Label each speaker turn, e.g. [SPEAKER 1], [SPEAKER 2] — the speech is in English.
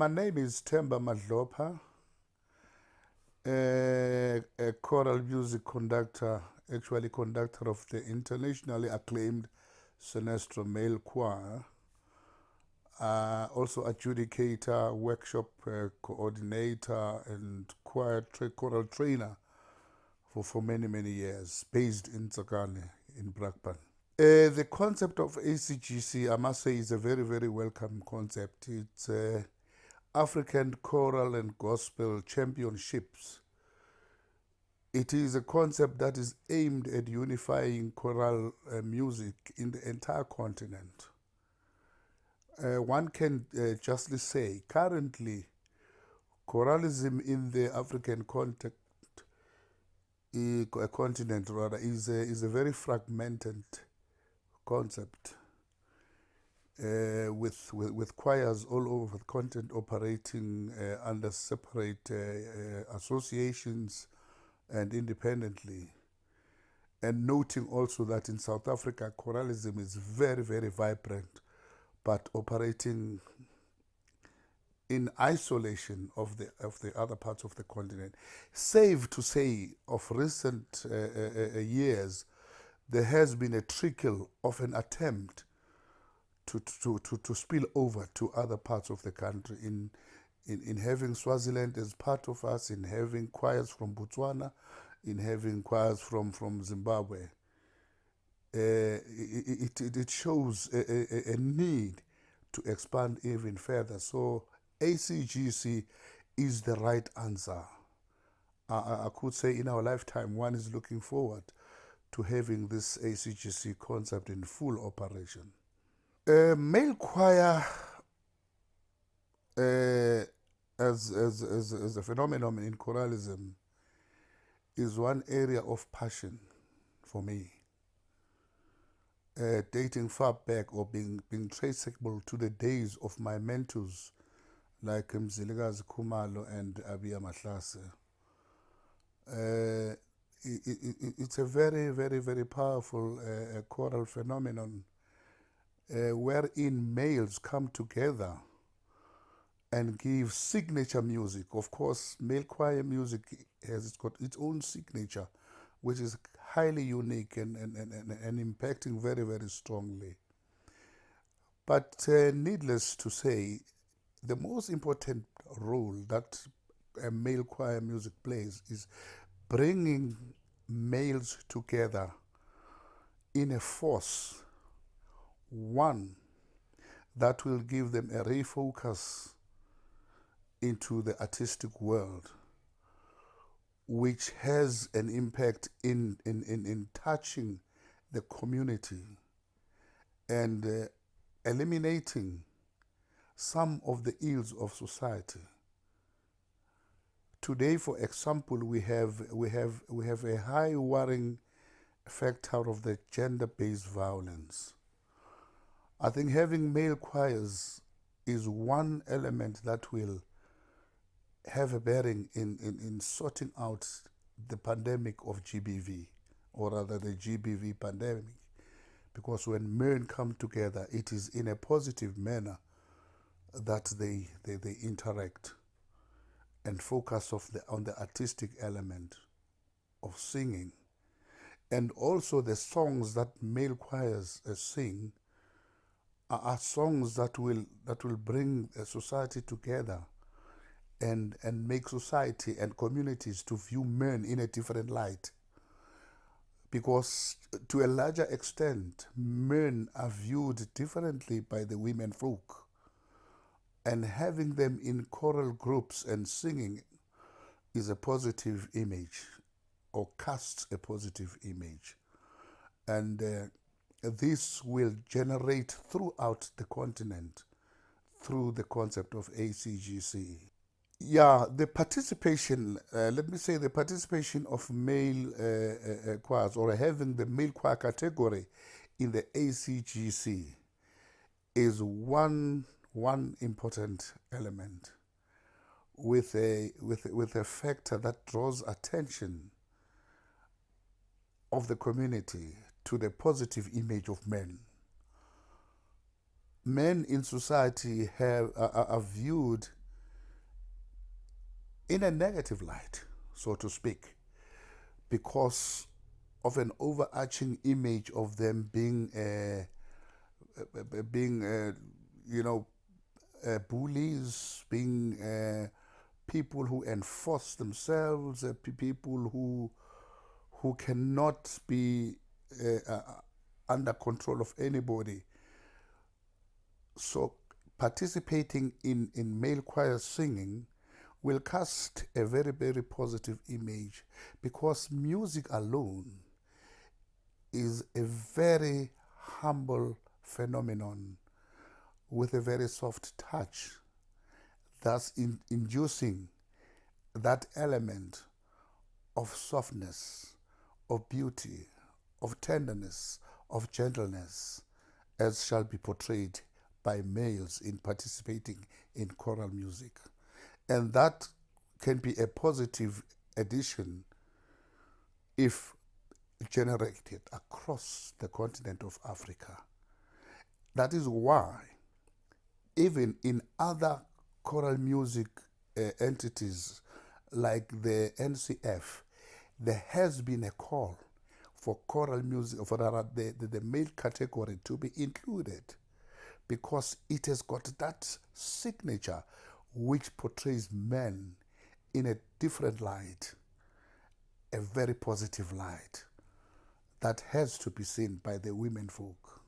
[SPEAKER 1] My name is Themba Madlopa, a choral music conductor, actually conductor of the internationally acclaimed Sinestro Male Choir, also adjudicator, workshop coordinator, and choral trainer for many, many years, based in Tsakane in Brakpan. The concept of ACGC, I must say, is a very, very welcome concept. It's African Choral and Gospel Championships. It is a concept that is aimed at unifying choral music in the entire continent. One can justly say, currently, choralism in the African continent rather is a very fragmented concept. With choirs all over the continent operating under separate associations and independently. And noting also that in South Africa, choralism is very, very vibrant, but operating in isolation of the other parts of the continent. Save to say, of recent years, there has been a trickle of an attempt to spill over to other parts of the country in having Swaziland as part of us, in having choirs from Botswana, in having choirs from Zimbabwe. It shows a need to expand even further. So ACGC is the right answer. I could say in our lifetime, one is looking forward to having this ACGC concept in full operation. Male choir as a phenomenon in choralism is one area of passion for me, dating far back or being traceable to the days of my mentors like Mzilikazi Khumalo and Abia Mahlase. It's a very, very, very powerful choral phenomenon wherein males come together and give signature music. Of course, male choir music has got its own signature, which is highly unique and impacting very, very strongly. But needless to say, the most important role that a male choir music plays is bringing males together in a force, one that will give them a refocus into the artistic world, which has an impact in touching the community and eliminating some of the ills of society. Today, for example, we have a high worrying factor of the gender-based violence. I think having male choirs is one element that will have a bearing in sorting out the pandemic of GBV, or rather the GBV pandemic, because when men come together, it is in a positive manner that they interact and focus on the artistic element of singing. And also the songs that male choirs sing are songs that will bring a society together and make society and communities to view men in a different light. Because to a larger extent, men are viewed differently by the women folk. And having them in choral groups and singing is a positive image, or casts a positive image. And this will generate throughout the continent through the concept of ACGC. Yeah, the participation, let me say the participation of male choirs, or having the male choir category in the ACGC, is one important element with a factor that draws attention of the community to the positive image of men. Men in society are viewed in a negative light, so to speak, because of an overarching image of them being you know, bullies, being people who enforce themselves, people who cannot be under control of anybody. So participating in male choir singing will cast a very, very positive image, because music alone is a very humble phenomenon with a very soft touch, thus inducing that element of softness, of beauty, of tenderness, of gentleness, as shall be portrayed by males in participating in choral music. And that can be a positive addition if generated across the continent of Africa. That is why, even in other choral music entities like the NCF, there has been a call for choral music, for the male category to be included, because it has got that signature which portrays men in a different light, a very positive light that has to be seen by the women folk.